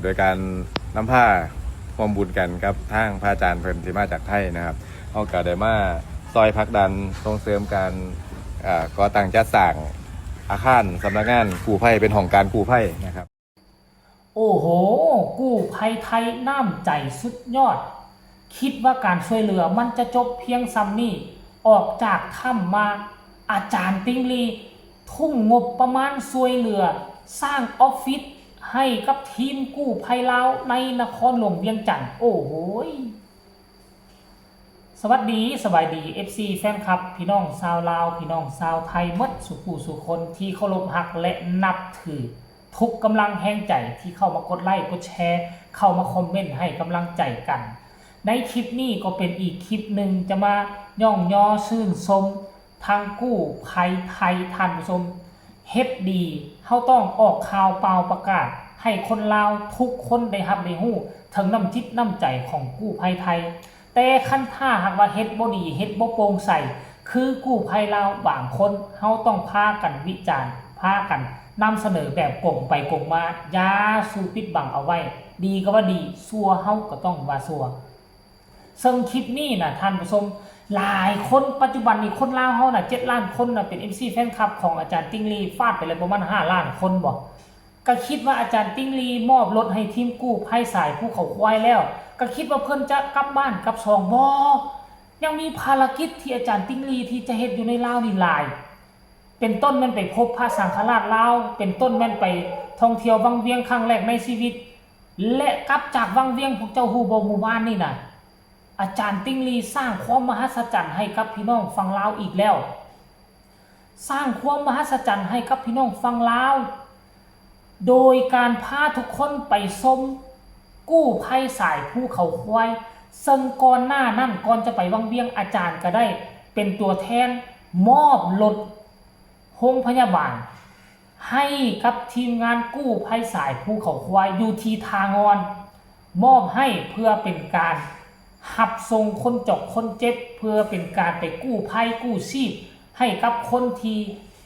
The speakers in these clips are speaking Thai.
โดยการนำผ้าความบุญกันกับทางพระอาจารย์เพิ่นที่มาจากไทยนะครับเอาก็ได้มาซอยพักดันส่งเสริมการก่อตั้งจัดสร้างอาคารสำนักงานกู้ภัยเป็นของการกู้ภัยนะครับโอ้โหกู้ภัยไทยน้ำใจสุดยอดคิดว่าการช่วยเหลือมันจะจบเพียงซ้ำนี่ออกจากถ้ำมาอาจารย์ติงลีทุ่มงบประมาณช่วยเหลือสร้างออฟฟิศให้กับทีมกู้ภัยลาวในนครหลวงเวียงจันทร์โอ้โหสวัสดีสบายดี FC แฟนคลับพี่น้องชาวลาวพี่น้องชาวไทยหมดสุขุสุคนที่เคารพรักและนับถือทุกกำลังแห่งใจที่เข้ามากดไลค์กดแชร์เข้ามาคอมเมนต์ให้กำลังใจกันในคลิปนี้ก็เป็นอีกคลิปหนึ่งจะมาย่องย่อชื่นชมทางกู้ภัยไทยท่านผู้ชมเฮ็ดดีเขาต้องออกข่าวเปล่าประกาศให้คนลาวทุกคนได้รับได้ฮู้ถึงน้ำจิตน้ำใจของกู้ภัยไทยแต่ขั้นท่าหากว่าเฮ็ดบ่ดีเฮ็ดบ่โปร่งใสคือกู้ภัยลาวบางคนเขาต้องพากันวิจารณ์พากันนำเสนอแบบโกงไปโกงมาอย่าสู้ปิดบังเอาไว้ดีก็ว่าดีซัวเฮาก็ต้องว่าซัวซึ่งคลิปนี้นะท่านผู้ชมหลายคนปัจจุบันนี้คนลาวเฮาน่ะ7 ล้านคนน่ะเป็น MC แฟนคลับของอาจารย์ติ้งลีฟาดไปเลยประมาณ5 ล้านคนบ่ก็คิดว่าอาจารย์ติ้งลีมอบรถให้ทีมกู้ภัยสายภูเขาควายแล้วก็คิดว่าเพิ่นจะกลับบ้านกลับช่องบ่ยังมีภารกิจที่อาจารย์ติ้งลีที่จะเฮ็ดอยู่ในลาวนี่หลายเป็นต้นแม่นไปพบพระสังฆราชลาวเป็นต้นแม่นไปท่องเที่ยววังเวียงครั้งแรกในชีวิตและกลับจากวังเวียงพวกเจ้าฮู้บ่หมู่บ้านนี่น่ะอาจารย์ติ้งลีสร้างความมหัศจรรย์ให้กับพี่น้องฝั่งลาวอีกแล้วสร้างความมหัศจรรย์ให้กับพี่น้องฝั่งลาวโดยการพาทุกคนไปชมกู้ภัยสายภูเขาควายซึ่งก่อนหน้านั้นก่อนจะไปวังเวียงอาจารย์ก็ได้เป็นตัวแทนมอบรถโรงพยาบาลให้กับทีมงานกู้ภัยสายภูเขาควายอยู่ที่ทางอนมอบให้เพื่อเป็นการหับส่งคนจกคนเจ็บเพื่อเป็นการไปกู้ภัยกู้ชีพให้กับคนที่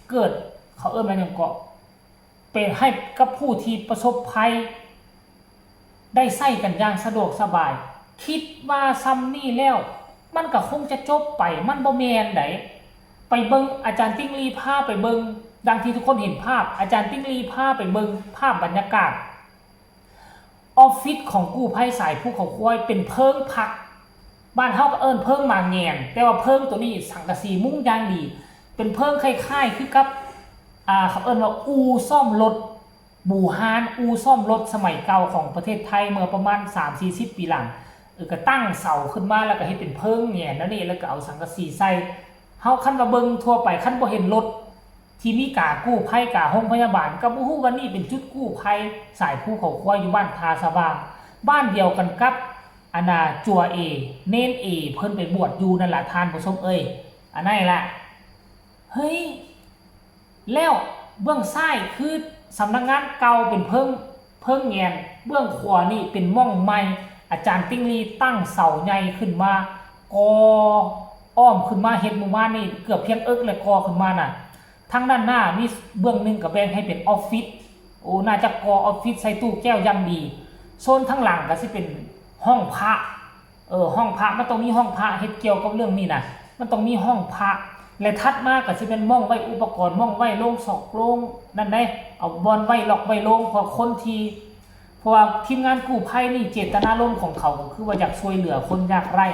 เกิดเขาเอิ้นว่าหยังก็เป็นให้กับผู้ที่ประสบภัยได้ใช้กันอย่างสะดวกสบายคิดว่าซ้ำนี่แล้วมันก็คงจะจบไปมันบ่แม่นไดไปเบิ่งอาจารย์ติ้งลีพาไปเบิ่งดังที่ทุกคนเห็นภาพอาจารย์ติ้งลีพาไปเบิ่งภาพบรรยากาศออฟฟิศของกู้ภัยสายภูเขาควายเป็นเพิงพักบ้านเฮาก็เอิ้นเพิงมาแงนแต่ว่าเพิงตัวนี้สังกะสีมุ้งอย่างดีเป็นเพิงคล้ายๆคือกับเขาเอิ้นว่าอู่ซ่อมรถบูฮานอู่ซ่อมรถสมัยเก่าของประเทศไทยเมื่อประมาณ 3-40 ปีหลังก็ตั้งเสาขึ้นมาแล้วก็เฮ็ดเป็นเพิงแงนนั่นนี่แล้วก็เอาสังกะสีใส่เฮาคันว่าเบิ่งทั่วไปคันบ่เห็นรถที่มีกากู้ภัยกาโรงพยาบาลก็บ่ฮู้ว่านี่เป็นจุดกู้ภัยสายภูเขาควายอยู่บ้านทาสว่างบ้านเดียวกันกับจัวเอเน้นเอเพิ่นไปบวชอยู่นั่นล่ะท่านผู้ชมเอ้ยอันนั้นล่ะเฮ้ยแล้วเบื้องซ้ายคือสำนักงานเก่าเป็นเพิ่งแงนเบื้องขวานี่เป็นม่องใหม่อาจารย์ติ้งลีตั้งเสาใหญ่ขึ้นมากออ้อมขึ้นมาเฮ็ดหมู่บ้านนี่เกือบเพียงเลยกอขึ้นมาน่ะทางด้านหน้ามีเบื้องนึงก็แบ่งให้เป็นออฟฟิศโอ้น่าจะกออฟฟิศใส่ตู้แก้วอย่างดีโซนข้างหลังก็สิเป็นห้องพระห้องพระมันต้องมีห้องพระเฮ็ดเกี่ยวกับเรื่องนี้นะมันต้องมีห้องพระและถัดมาก็สิเป็นม่องไว้อุปกรณ์ม่องไว้โล่งศอกโล่งนั่นได้เอาบอลไว้ล็อกไว้โล่งพอคนทีเพราะว่าทีมงานกู้ภัยนี่เจตนารมณ์ของเขาก็คือว่าอยากช่วยเหลือคนยากไร้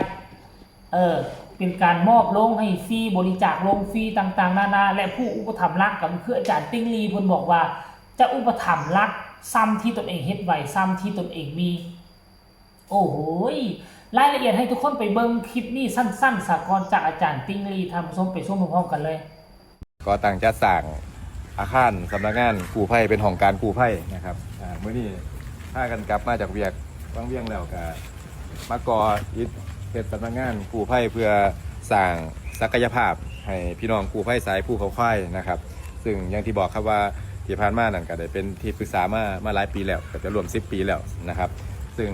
เป็นการมอบโล่งให้ฟรีบริจาคโล่งฟรีต่างๆนานาและผู้อุปถัมภ์รักก็คืออาจารย์ติ้งลีเพิ่นบอกว่าจะอุปถัมภ์รักซ้ำที่ตนเองเฮ็ดไว้ซ้ำที่ตนเองมีโอ้โหรายละเอียดให้ทุกคนไปเบิ่งคลิปนี้สั้นๆสากลจากอาจารย์ติ้งลีทำส้มไปส้มพร้อมๆกันเลยก็ตั้งจัดสร้างอาคารสำนักงานกู้ภัยเป็นของการกู้ภัยนะครับเมื่อนี้ถ้ากันกลับมาจากวังเวียงแล้วก็มาก่ออิฐเป็นสำนักงานกู้ภัยเพื่อสร้างศักยภาพให้พี่น้องกู้ภัยสายภูเขาควายนะครับซึ่งอย่างที่บอกครับว่าที่ผ่านมานั่นก็ได้เป็นที่ปรึกษามาหลายปีแล้วก็จะรวม10 ปีแล้วนะครับซึ่ง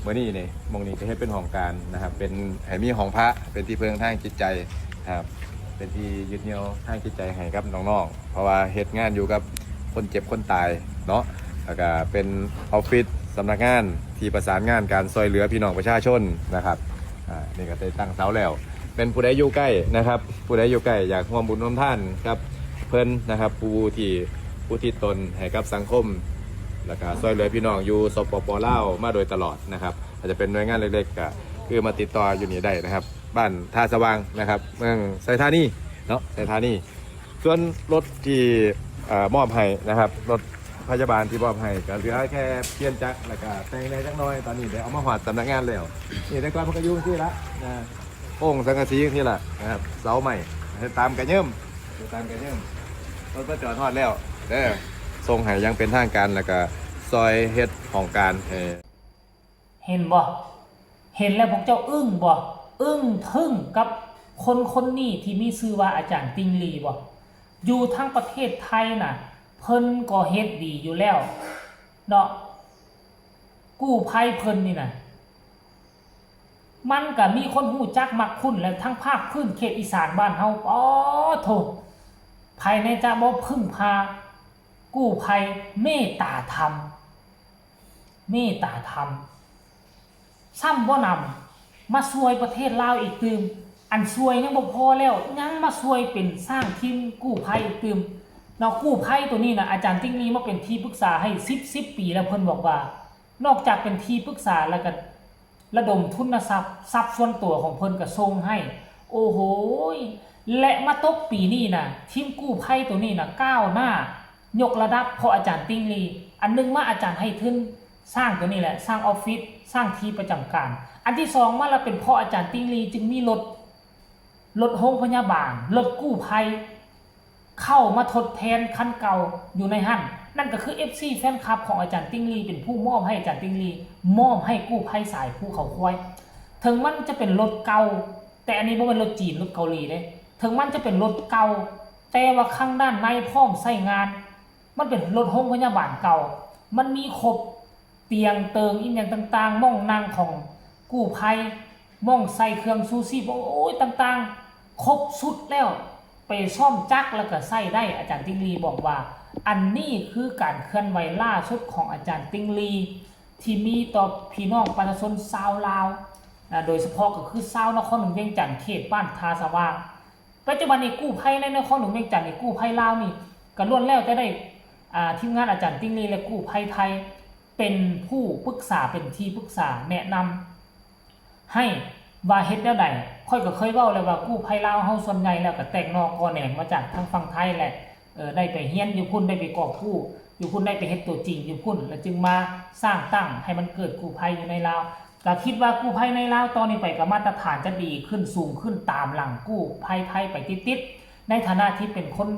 เมื่อนี้นี่มงนี้จะให้เป็นห้องการนะครับเป็นให้มีห้องพระเป็นที่เพิงทางจิตใจครับเป็นที่ยึดเหนี่ยวทางจิตใจให้กับน้องๆเพราะว่าเหตุงานอยู่กับคนเจ็บคนตายเนาะ แล้วก็เป็นออฟฟิศสำนักงานที่ประสานงานการซอยเหลือพี่น้องประชาชนนะครับนี่ก็ได้ตั้งเสาแล้วเป็นผู้ใดอยู่ใกล้นะครับผู้ใดอยู่ใกล้อยากร่วมบุญร่วมท่านครับเพิ่นนะครับผู้ที่ตนให้กับสังคมแล้วก็ซอยเหลือพี่น้องอยู่สปปลาวมาโดยตลอดนะครับอาจจะเป็นหน่วยงานเล็กๆก็คือมาติดต่ออยู่นี่ได้นะครับบ้านท่าสว่างนะครับเมืองไซธานีเนาะไซธานีส่วนรถที่มอบให้นะครับรถพยาบาลที่มอบให้ก็เหลือแค่เปลี่ยนจักรแล้วก็แต่งในจักหน้อยตอนนี้เดี๋ยวเอามาหอดสำนักงานแล้วนี่แต่ก่อนมันก็ยุ่งที่ละนะโอ่งสังกะสีที่ละนะครับเสาใหม่ตามกระเยิ่มรถก็จอดทอดแล้วเด้อส่งให้ยังเป็นทางการแล้วก็ซอยเฮ็ดของการเห็นบ่เห็นแล้วพวกเจ้าอึ้งบ่อึ้งทึ่งกับคนนี้ที่มีชื่อว่าอาจารย์ติงลีบ่อยู่ทั้งประเทศไทยน่ะเพิ่นก็เฮ็ดดีอยู่แล้วเนาะกู้ภัยเพิ่นนี่น่ะมันก็มีคนรู้จักมักคุ้นและทั้งภาคพื้นเขตอีสานบ้านเฮาอ๋อโถภายในจะบ่พึ่งพากู้ภัยเมตตาธรรมซ้ำบ่นำมาช่วยประเทศลาวอีกตืมอันช่วยยังบ่พอแล้วยังมาช่วยเป็นสร้างทีมกู้ภัยอีกตืมเนาะกู้ภัยตัวนี้นะอาจารย์ติ๊งลีมาเป็นที่ปรึกษาให้10ปีแล้วเพิ่นบอกว่านอกจากเป็นที่ปรึกษาแล้วก็ระดมทุนทรัพย์ส่วนตัวของเพิ่นก็ส่งให้โอ้โหและมาตกปีนี้นะทีมกู้ภัยตัวนี้นะก้าวหน้ายกระดับเพราะอาจารย์ติ๊งลีอันนึงมาอาจารย์ให้ทุนสร้างตัวนี้แหละสร้างออฟฟิศสร้างที่ประจำการอันที่สองมาแล้วเป็นเพราะอาจารย์ติ๊งลีจึงมีรถโรงพยาบาลรถกู้ภัยเข้ามาทดแทนคันเก่าอยู่ในหั่นนั่นก็คือ FC แฟนคลับของอาจารย์ติ๊งลีเป็นผู้มอบให้อาจารย์ติ๊งลีมอบให้กู้ภัยสายภูเขาควายถึงมันจะเป็นรถเก่าแต่อันนี้บ่เป็นรถจีนรถเกาหลีเด้ถึงมันจะเป็นรถเก่าแต่ว่าข้างด้านในพร้อมใช้งานมันเป็นรถโรงพยาบาลเก่ามันมีครบเตียงเติงอีกอย่างต่างๆม่องนั่งของกู้ภัยม่องใส่เครื่องซูซี่โอ้ยต่างๆครบสุดแล้วไปซ่อมจักรแล้วก็ใส่ได้อาจารย์ติ๊งลีบอกว่าอันนี้คือการเคลื่อนไหวล่าสุดของอาจารย์ติ๊งลีที่มีต่อพี่น้องประชาชนชาวลาวโดยเฉพาะก็คือชาวนครหลวงเวียงจันทร์เขตบ้านทาสว่างปัจจุบันนี้กู้ภัยในนครหลวงเวียงจันทร์นี่กู้ภัยลาวนี่ก็ล้วนแล้วจะได้ทีมงานอาจารย์ติ๊งลีและกู้ภัยไทยเป็นผู้ปรึกษาเป็นที่ปรึกษาแนะนำให้ว่าเฮ็ดแนวใดค่อยก็เคยเว้าแล้วว่ากู้ภัยลาวเฮาส่วนใหญ่แล้วก็แตกนอกกอแหนงมาจากทางฝั่งไทยแหละได้ไปเฮียนอยู่พุ่นได้ไปกอบกู้อยู่พุ่นได้ไปเฮ็ดตัวจริงอยู่พุ่นแล้วจึงมาสร้างตั้งให้มันเกิดกู้ภัยอยู่ในลาวก็คิดว่ากู้ภัยในลาวตอนนี้ไปก็มาตรฐานจะดีขึ้นสูงขึ้นตามหลังกู้ภัยไทยไปติดๆในฐานะที่เป็นคน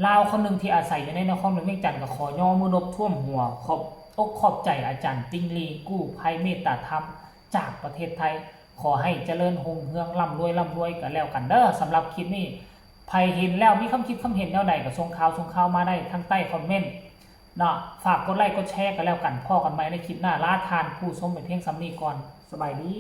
ลาวคนนึงที่อาศัยอยู่ในนครหลวงเวียงจันทร์ก็ขอย่อมือนบท่วมหัวขอบอกขอบใจอาจารย์ติ๊งลีกู้ภัยเมตตาธรรมจากประเทศไทยขอให้เจริญรุ่งเรืองร่ำรวยกันแล้วกันเด้อสำหรับคลิปนี้ใครเห็นแล้วมีคำคิดคำเห็นแนวใดก็ส่งข่าวมาได้ทางใต้คอมเมนต์เนาะฝากกดไลค์กดแชร์กันแล้วกันพ่อกันไหมในคลิปหน้าลาทานผู้ชมเป็นเพียงสำนีก่อนสบายดี